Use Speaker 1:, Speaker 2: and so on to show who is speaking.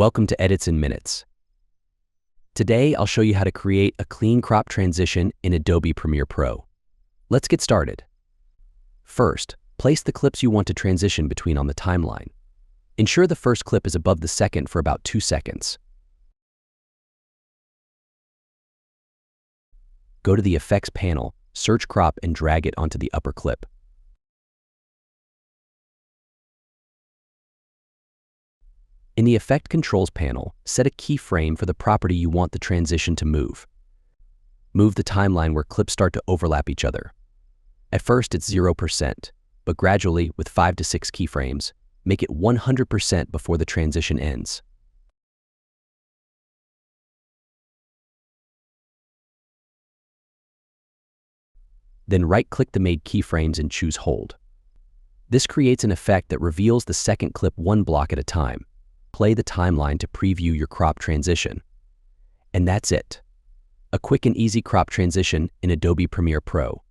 Speaker 1: Welcome to Edits in Minutes. Today, I'll show you how to create a clean crop transition in Adobe Premiere Pro. Let's get started. First, place the clips you want to transition between on the timeline. Ensure the first clip is above the second for about 2 seconds. Go to the Effects panel, search Crop and drag it onto the upper clip. In the Effect Controls panel, set a keyframe for the property you want the transition to move. Move the timeline where clips start to overlap each other. At first, it's 0%, but gradually, with 5 to 6 keyframes, make it 100% before the transition ends. Then right-click the made keyframes and choose Hold. This creates an effect that reveals the second clip one block at a time. Play the timeline to preview your crop transition. And that's it. A quick and easy crop transition in Adobe Premiere Pro.